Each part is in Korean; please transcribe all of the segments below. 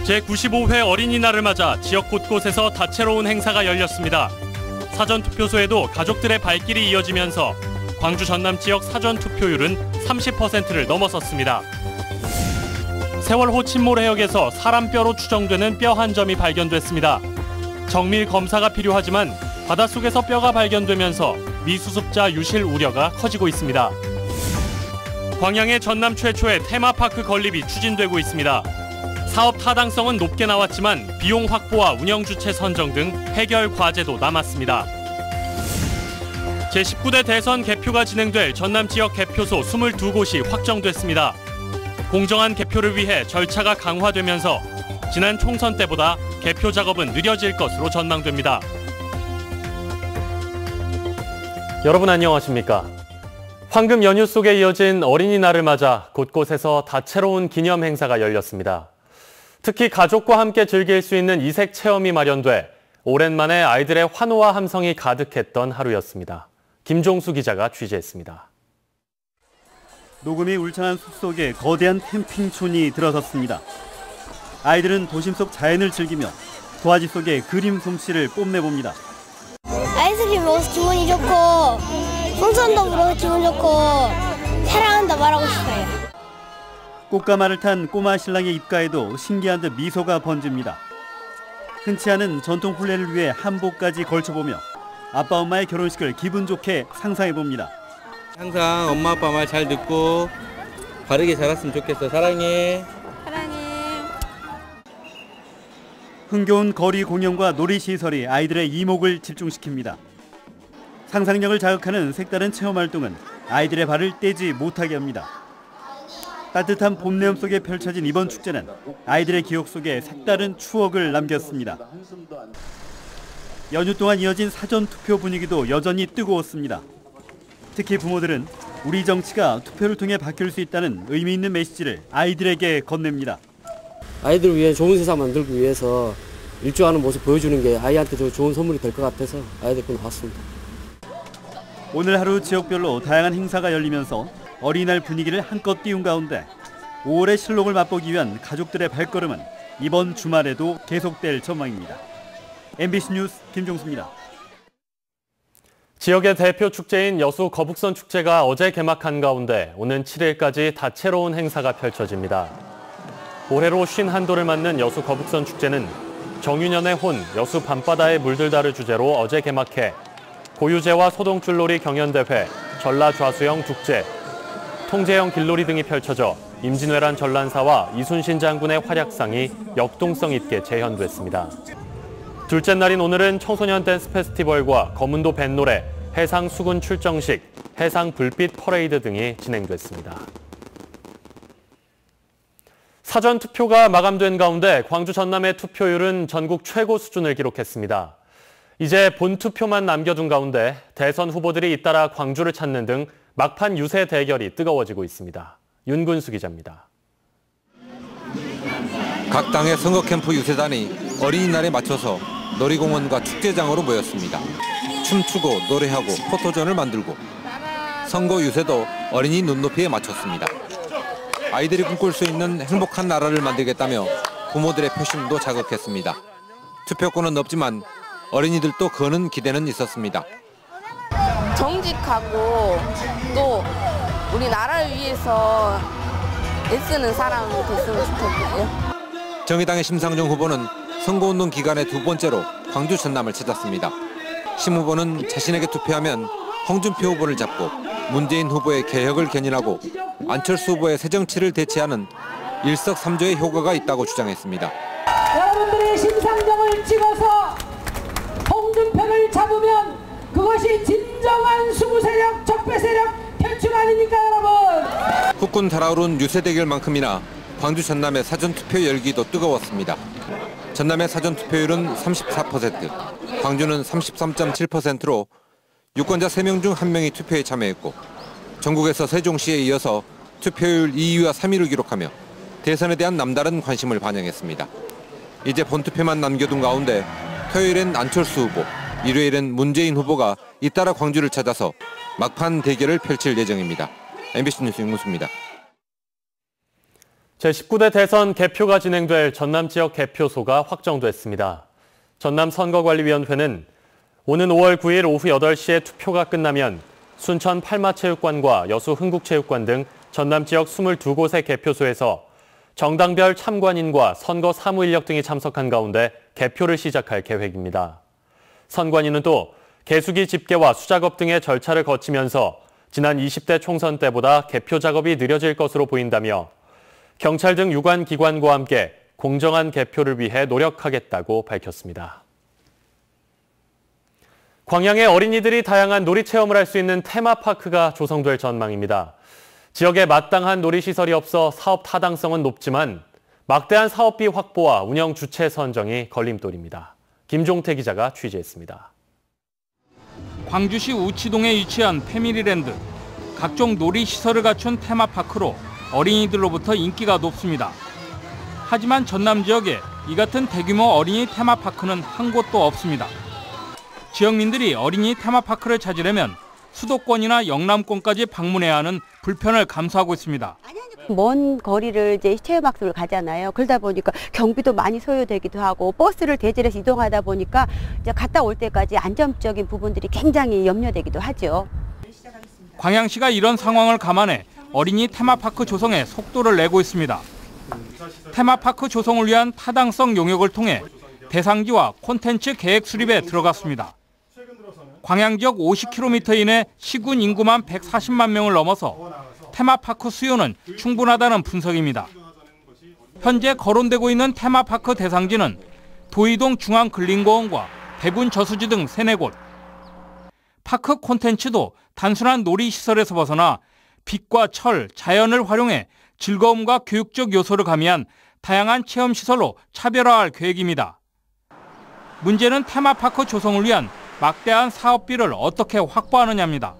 제95회 어린이날을 맞아 지역 곳곳에서 다채로운 행사가 열렸습니다. 사전투표소에도 가족들의 발길이 이어지면서 광주 전남 지역 사전투표율은 30%를 넘어섰습니다. 세월호 침몰 해역에서 사람 뼈로 추정되는 뼈 한 점이 발견됐습니다. 정밀 검사가 필요하지만 바닷속에서 뼈가 발견되면서 미수습자 유실 우려가 커지고 있습니다. 광양의 전남 최초의 테마파크 건립이 추진되고 있습니다. 사업 타당성은 높게 나왔지만 비용 확보와 운영 주체 선정 등 해결 과제도 남았습니다. 제19대 대선 개표가 진행될 전남 지역 개표소 22곳이 확정됐습니다. 공정한 개표를 위해 절차가 강화되면서 지난 총선 때보다 개표 작업은 느려질 것으로 전망됩니다. 여러분 안녕하십니까? 황금 연휴 속에 이어진 어린이날을 맞아 곳곳에서 다채로운 기념 행사가 열렸습니다. 특히 가족과 함께 즐길 수 있는 이색 체험이 마련돼 오랜만에 아이들의 환호와 함성이 가득했던 하루였습니다. 김종수 기자가 취재했습니다. 녹음이 울창한 숲속에 거대한 캠핑촌이 들어섰습니다. 아이들은 도심 속 자연을 즐기며 도화지 속에 그림 솜씨를 뽐내봅니다. 아이스크림 먹어서 기분이 좋고 풍선도 불어서 기분 좋고 사랑한다 말하고 싶어요. 꽃가마를 탄 꼬마 신랑의 입가에도 신기한 듯 미소가 번집니다. 흔치 않은 전통 혼례를 위해 한복까지 걸쳐보며 아빠 엄마의 결혼식을 기분 좋게 상상해봅니다. 항상 엄마 아빠 말 잘 듣고 바르게 자랐으면 좋겠어. 사랑해. 사랑해. 흥겨운 거리 공연과 놀이시설이 아이들의 이목을 집중시킵니다. 상상력을 자극하는 색다른 체험활동은 아이들의 발을 떼지 못하게 합니다. 따뜻한 봄 내음 속에 펼쳐진 이번 축제는 아이들의 기억 속에 색다른 추억을 남겼습니다. 연휴 동안 이어진 사전투표 분위기도 여전히 뜨거웠습니다. 특히 부모들은 우리 정치가 투표를 통해 바뀔 수 있다는 의미 있는 메시지를 아이들에게 건넵니다. 아이들을 위해 좋은 세상 만들기 위해서 일조하는 모습 보여주는 게 아이한테 좋은 선물이 될 것 같아서 아이들 걸 봤습니다. 오늘 하루 지역별로 다양한 행사가 열리면서 어린이날 분위기를 한껏 띄운 가운데 5월의 실록을 맛보기 위한 가족들의 발걸음은 이번 주말에도 계속될 전망입니다. MBC 뉴스 김종수입니다. 지역의 대표 축제인 여수 거북선 축제가 어제 개막한 가운데 오는 7일까지 다채로운 행사가 펼쳐집니다. 올해로 51도를 맞는 여수 거북선 축제는 정유년의 혼, 여수 밤바다에 물들다를 주제로 어제 개막해 고유제와 소동줄놀이 경연대회, 전라좌수영 축제, 통제형 길놀이 등이 펼쳐져 임진왜란 전란사와 이순신 장군의 활약상이 역동성 있게 재현됐습니다. 둘째 날인 오늘은 청소년 댄스 페스티벌과 검은도 뱃노래, 해상 수군 출정식, 해상 불빛 퍼레이드 등이 진행됐습니다. 사전투표가 마감된 가운데 광주 전남의 투표율은 전국 최고 수준을 기록했습니다. 이제 본투표만 남겨둔 가운데 대선 후보들이 잇따라 광주를 찾는 등 막판 유세 대결이 뜨거워지고 있습니다. 윤근수 기자입니다. 각 당의 선거 캠프 유세단이 어린이날에 맞춰서 놀이공원과 축제장으로 모였습니다. 춤추고 노래하고 포토존을 만들고 선거 유세도 어린이 눈높이에 맞췄습니다. 아이들이 꿈꿀 수 있는 행복한 나라를 만들겠다며 부모들의 표심도 자극했습니다. 투표권은 없지만 어린이들도 거는 기대는 있었습니다. 정직하고 또 우리 나라를 위해서 애쓰는 사람이 됐으면 좋겠고요. 정의당의 심상정 후보는 선거운동 기간의 두 번째로 광주 전남을 찾았습니다. 심 후보는 자신에게 투표하면 홍준표 후보를 잡고 문재인 후보의 개혁을 견인하고 안철수 후보의 새정치를 대체하는 일석삼조의 효과가 있다고 주장했습니다. 여러분들의 심상정을 찍어서 홍준표를 잡으면 그것이 진정한 수구세력, 적폐세력 퇴출 아닙니까 여러분? 후끈 달아오른 유세 대결만큼이나 광주 전남의 사전투표 열기도 뜨거웠습니다. 전남의 사전투표율은 34%, 광주는 33.7%로 유권자 3명 중 1명이 투표에 참여했고 전국에서 세종시에 이어서 투표율 2위와 3위를 기록하며 대선에 대한 남다른 관심을 반영했습니다. 이제 본투표만 남겨둔 가운데 토요일엔 안철수 후보, 일요일엔 문재인 후보가 잇따라 광주를 찾아서 막판 대결을 펼칠 예정입니다. MBC 뉴스 윤근수입니다. 제19대 대선 개표가 진행될 전남 지역 개표소가 확정됐습니다. 전남 선거관리위원회는 오는 5월 9일 오후 8시에 투표가 끝나면 순천 팔마체육관과 여수 흥국체육관 등 전남 지역 22곳의 개표소에서 정당별 참관인과 선거 사무 인력 등이 참석한 가운데 개표를 시작할 계획입니다. 선관위는 또 개수기 집계와 수작업 등의 절차를 거치면서 지난 20대 총선 때보다 개표 작업이 느려질 것으로 보인다며 경찰 등 유관 기관과 함께 공정한 개표를 위해 노력하겠다고 밝혔습니다. 광양의 어린이들이 다양한 놀이 체험을 할 수 있는 테마파크가 조성될 전망입니다. 지역에 마땅한 놀이시설이 없어 사업 타당성은 높지만 막대한 사업비 확보와 운영 주체 선정이 걸림돌입니다. 김종태 기자가 취재했습니다. 광주시 우치동에 위치한 패밀리랜드. 각종 놀이시설을 갖춘 테마파크로 어린이들로부터 인기가 높습니다. 하지만 전남 지역에 이 같은 대규모 어린이 테마파크는 한 곳도 없습니다. 지역민들이 어린이 테마파크를 찾으려면 수도권이나 영남권까지 방문해야 하는 불편을 감수하고 있습니다. 먼 거리를 이제 체험학습을 가잖아요. 그러다 보니까 경비도 많이 소요되기도 하고 버스를 대절해서 이동하다 보니까 이제 갔다 올 때까지 안전적인 부분들이 굉장히 염려되기도 하죠. 광양시가 이런 상황을 감안해 어린이 테마파크 조성에 속도를 내고 있습니다. 테마파크 조성을 위한 타당성 용역을 통해 대상지와 콘텐츠 계획 수립에 들어갔습니다. 광양 지역 50km 이내 시군 인구만 140만 명을 넘어서 테마파크 수요는 충분하다는 분석입니다. 현재 거론되고 있는 테마파크 대상지는 도이동 중앙근린공원과 대군 저수지 등 3-4곳. 파크 콘텐츠도 단순한 놀이시설에서 벗어나 빛과 철, 자연을 활용해 즐거움과 교육적 요소를 가미한 다양한 체험시설로 차별화할 계획입니다. 문제는 테마파크 조성을 위한 막대한 사업비를 어떻게 확보하느냐입니다.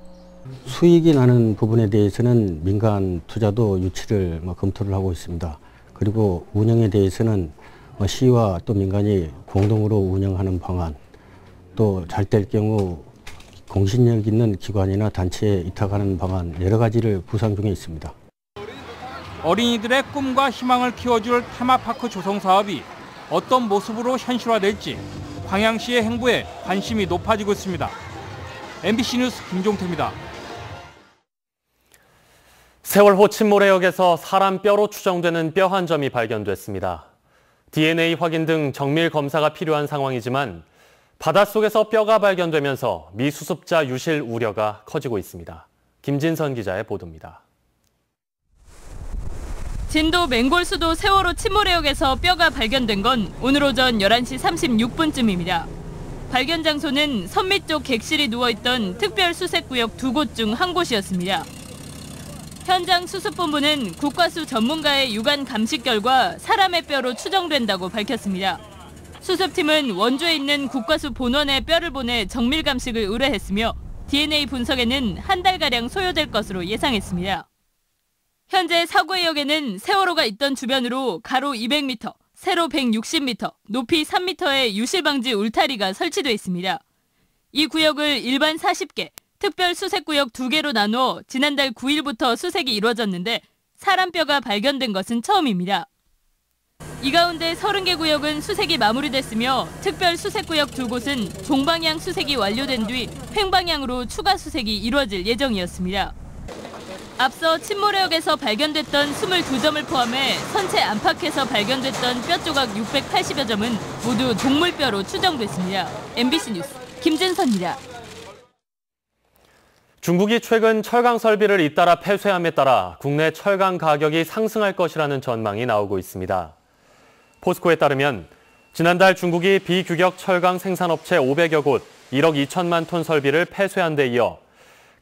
수익이 나는 부분에 대해서는 민간 투자도 유치를 검토를 하고 있습니다. 그리고 운영에 대해서는 시와 또 민간이 공동으로 운영하는 방안, 또 잘 될 경우 공신력 있는 기관이나 단체에 위탁하는 방안 여러 가지를 구상 중에 있습니다. 어린이들의 꿈과 희망을 키워줄 테마파크 조성 사업이 어떤 모습으로 현실화될지 광양시의 행보에 관심이 높아지고 있습니다. MBC 뉴스 김종태입니다. 세월호 침몰해역에서 사람 뼈로 추정되는 뼈 한 점이 발견됐습니다. DNA 확인 등 정밀 검사가 필요한 상황이지만 바닷속에서 뼈가 발견되면서 미수습자 유실 우려가 커지고 있습니다. 김진선 기자의 보도입니다. 진도 맹골수도 세월호 침몰해역에서 뼈가 발견된 건 오늘 오전 11시 36분쯤입니다. 발견 장소는 선미 쪽 객실이 누워있던 특별수색구역 2곳 중 한 곳이었습니다. 현장 수습본부는 국과수 전문가의 유관 감식 결과 사람의 뼈로 추정된다고 밝혔습니다. 수습팀은 원주에 있는 국과수 본원에 뼈를 보내 정밀 감식을 의뢰했으며 DNA 분석에는 한 달가량 소요될 것으로 예상했습니다. 현재 사고해역에는 세월호가 있던 주변으로 가로 200m, 세로 160m, 높이 3m의 유실방지 울타리가 설치돼 있습니다. 이 구역을 일반 40개, 특별 수색구역 2개로 나누어 지난달 9일부터 수색이 이루어졌는데 사람뼈가 발견된 것은 처음입니다. 이 가운데 30개 구역은 수색이 마무리됐으며 특별 수색구역 2곳은 동방향 수색이 완료된 뒤 횡방향으로 추가 수색이 이루어질 예정이었습니다. 앞서 침몰해역에서 발견됐던 22점을 포함해 선체 안팎에서 발견됐던 뼈 조각 680여 점은 모두 동물뼈로 추정됐습니다. MBC 뉴스 김진선입니다. 중국이 최근 철강 설비를 잇따라 폐쇄함에 따라 국내 철강 가격이 상승할 것이라는 전망이 나오고 있습니다. 포스코에 따르면 지난달 중국이 비규격 철강 생산업체 500여 곳 1억 2천만 톤 설비를 폐쇄한 데 이어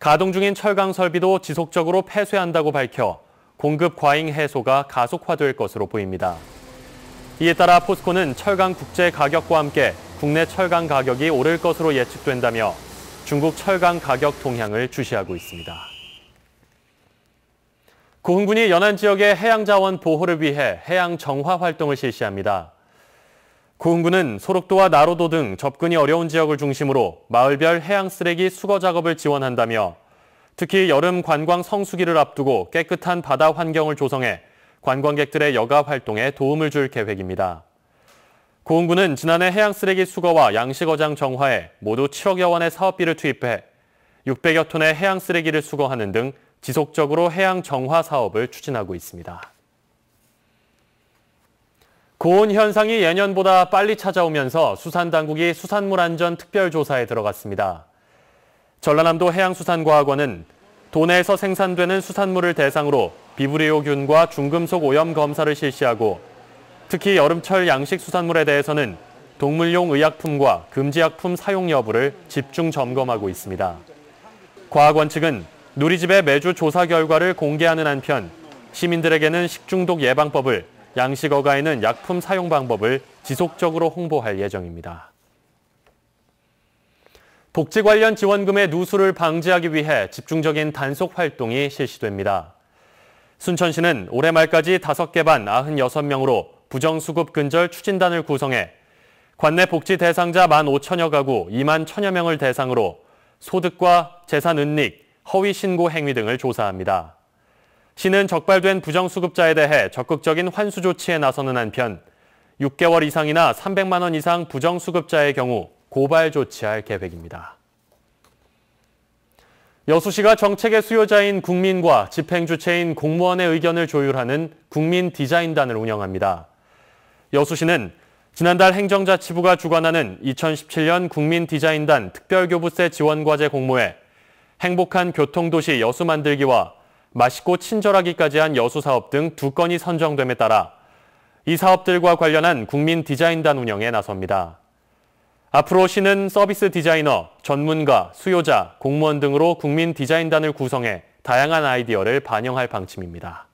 가동 중인 철강 설비도 지속적으로 폐쇄한다고 밝혀 공급 과잉 해소가 가속화될 것으로 보입니다. 이에 따라 포스코는 철강 국제 가격과 함께 국내 철강 가격이 오를 것으로 예측된다며 중국 철강 가격 동향을 주시하고 있습니다. 고흥군이 연안 지역의 해양자원 보호를 위해 해양 정화 활동을 실시합니다. 고흥군은 소록도와 나로도 등 접근이 어려운 지역을 중심으로 마을별 해양 쓰레기 수거 작업을 지원한다며 특히 여름 관광 성수기를 앞두고 깨끗한 바다 환경을 조성해 관광객들의 여가 활동에 도움을 줄 계획입니다. 고흥군은 지난해 해양 쓰레기 수거와 양식어장 정화에 모두 7억여 원의 사업비를 투입해 600여 톤의 해양 쓰레기를 수거하는 등 지속적으로 해양 정화 사업을 추진하고 있습니다. 고온 현상이 예년보다 빨리 찾아오면서 수산당국이 수산물 안전 특별조사에 들어갔습니다. 전라남도 해양수산과학원은 도내에서 생산되는 수산물을 대상으로 비브리오균과 중금속 오염 검사를 실시하고 특히 여름철 양식 수산물에 대해서는 동물용 의약품과 금지약품 사용 여부를 집중 점검하고 있습니다. 과학원 측은 누리집에 매주 조사 결과를 공개하는 한편 시민들에게는 식중독 예방법을, 양식어가에는 약품 사용 방법을 지속적으로 홍보할 예정입니다. 복지 관련 지원금의 누수를 방지하기 위해 집중적인 단속 활동이 실시됩니다. 순천시는 올해 말까지 5개 반 96명으로 부정수급 근절 추진단을 구성해 관내 복지 대상자 15,000여 가구 2만 1,000여 명을 대상으로 소득과 재산 은닉, 허위 신고 행위 등을 조사합니다. 시는 적발된 부정수급자에 대해 적극적인 환수 조치에 나서는 한편 6개월 이상이나 300만 원 이상 부정수급자의 경우 고발 조치할 계획입니다. 여수시가 정책의 수요자인 국민과 집행주체인 공무원의 의견을 조율하는 국민디자인단을 운영합니다. 여수시는 지난달 행정자치부가 주관하는 2017년 국민디자인단 특별교부세 지원과제 공모에 행복한 교통도시 여수 만들기와 맛있고 친절하기까지 한 여수 사업 등 2건이 선정됨에 따라 이 사업들과 관련한 국민디자인단 운영에 나섭니다. 앞으로 시는 서비스 디자이너, 전문가, 수요자, 공무원 등으로 국민디자인단을 구성해 다양한 아이디어를 반영할 방침입니다.